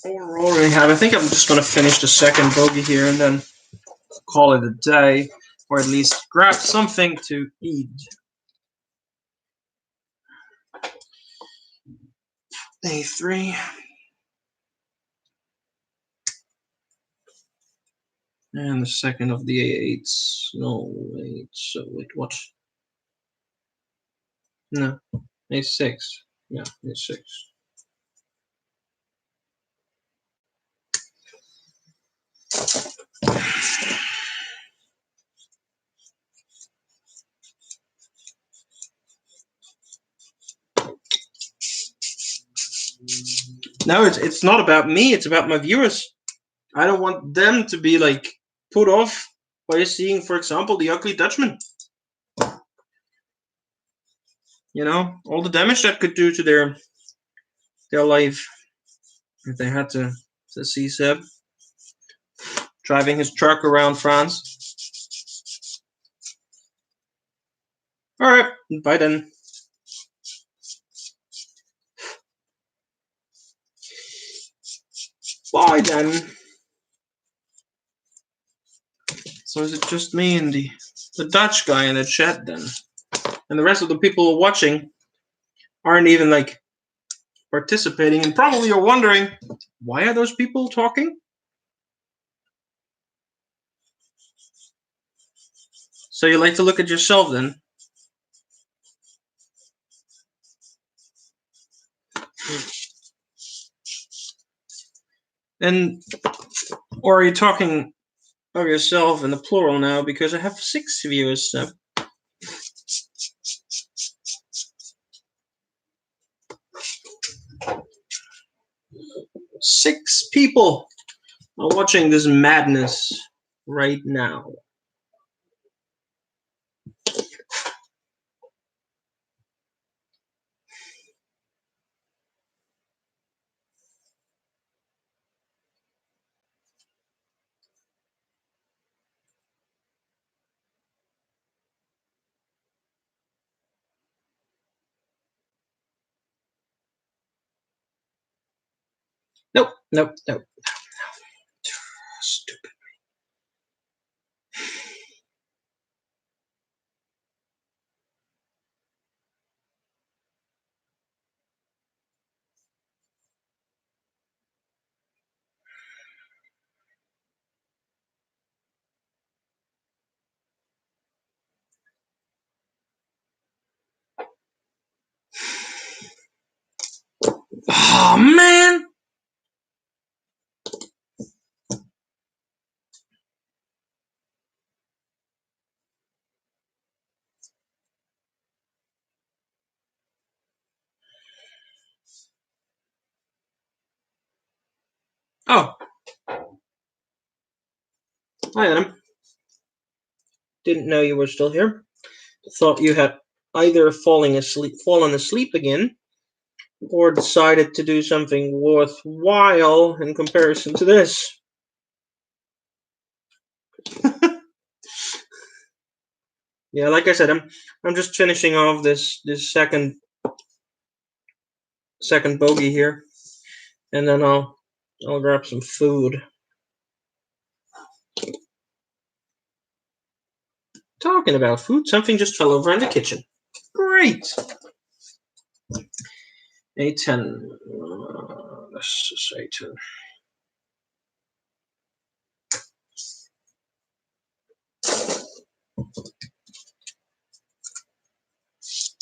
Overall, I think I'm just going to finish the second bogey here and then call it a day, or at least grab something to eat. A3. And the second of the A8s. No, wait, so wait, what? No, A6. Yeah, A6. No, it's not about me. It's about my viewers. I don't want them to be like put off by seeing, for example, the Ugly Dutchman. You know, all the damage that could do to their life if they had to see Seb driving his truck around France. All right, bye then. Bye then. So is it just me and the Dutch guy in the chat then? And the rest of the people watching aren't even like participating, and probably you're wondering, why are those people talking? So you like to look at yourself then? And or are you talking of yourself in the plural now? Because I have 6 viewers. So. 6 people are watching this madness right now. Nope, nope, nope. Stupid. Oh man! Oh, hi Adam. Didn't know you were still here. Thought you had either fallen asleep again, or decided to do something worthwhile in comparison to this. Yeah, like I said, I'm just finishing off this second bogey here, and then I'll grab some food. Talking about food, something just fell over in the kitchen. Great. A10. Let's just say 10.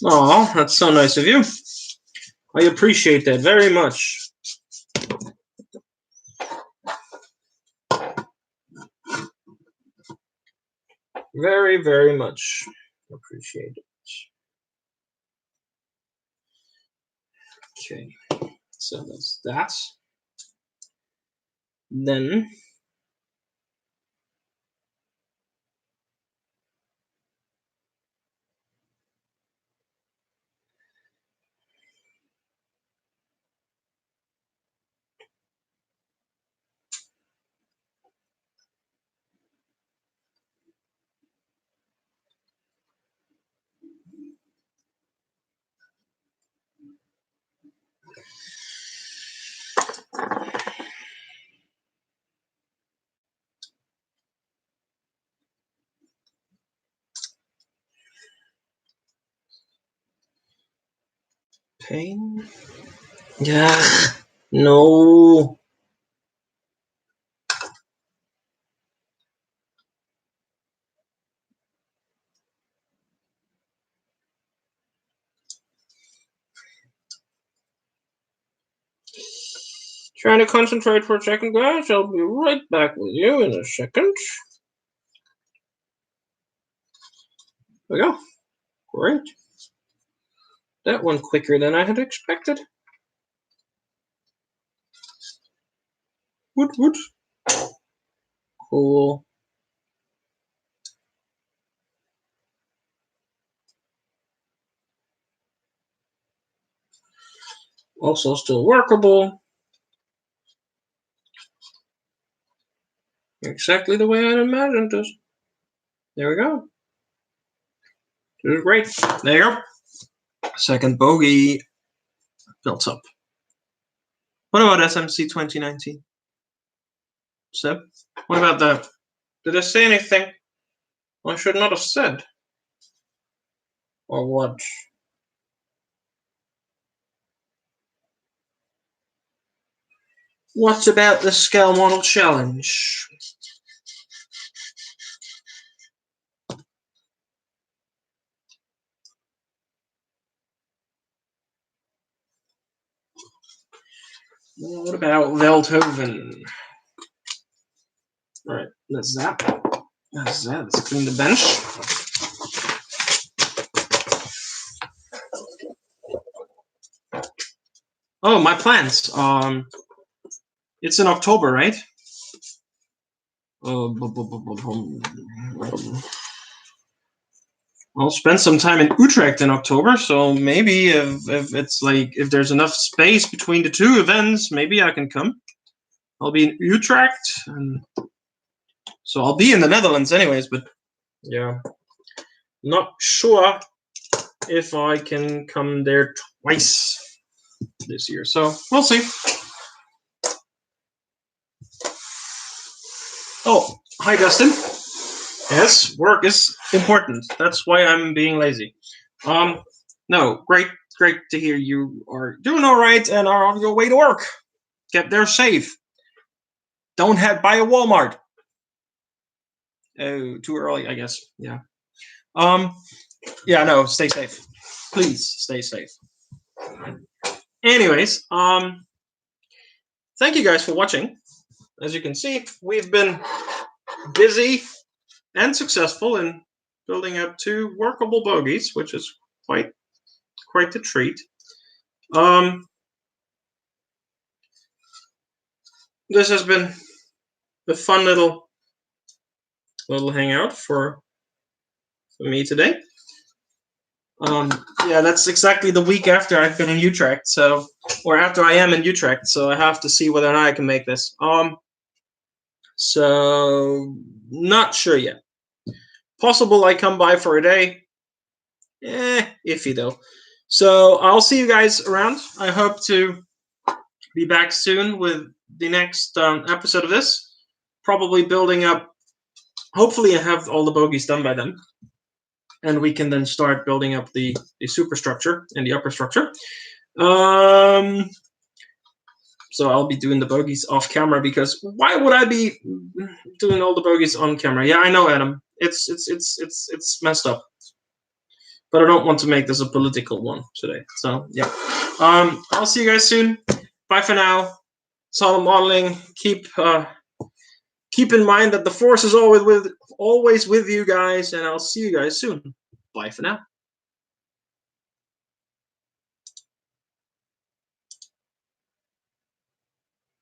Oh, that's so nice of you. I appreciate that very much. Very, very much appreciate it. Okay, so that's that. Then pain. Yeah. No. Trying to concentrate for a second, guys. I'll be right back with you in a second. There we go. Great. That went quicker than I had expected. wood. Cool. Also still workable. Exactly the way I imagined this. There we go. This is great. There you go. Second bogey built up. What about SMC 2019? Seb, what about that? Did I say anything I should not have said? Or what? What about the scale model challenge? What about Veldhoven? Alright, that's that. That's that. Let's clean the bench. Oh, my plans. It's in October, right? I'll spend some time in Utrecht in October, so maybe if it's like if there's enough space between the two events, maybe I can come. I'll be in Utrecht, and so I'll be in the Netherlands anyways. But yeah, not sure if I can come there twice this year. So we'll see. Oh, hi Dustin. Yes, work is important. That's why I'm being lazy. No, great to hear you are doing all right and are on your way to work. Get there safe. Don't head by a Walmart. Oh, too early, I guess. Yeah. Yeah, no, stay safe. Please stay safe. Anyways, thank you guys for watching. As you can see, we've been busy and successful in building up 2 workable bogies, which is quite the treat. This has been a fun little hangout for me today. Yeah, that's exactly the week after I've been in Utrecht, so or after I am in Utrecht, so I have to see whether or not I can make this. So not sure yet. Possible I come by for a day. Iffy though. So I'll see you guys around. I hope to be back soon with the next episode of this. Probably building up. Hopefully, I have all the bogies done by then, and we can then start building up the superstructure and the upper structure. So I'll be doing the bogies off camera because why would I be doing all the bogies on camera? Yeah, I know, Adam. It's messed up. But I don't want to make this a political one today. So yeah. I'll see you guys soon. Bye for now. Solid modeling. Keep in mind that the force is always with you guys, and I'll see you guys soon. Bye for now.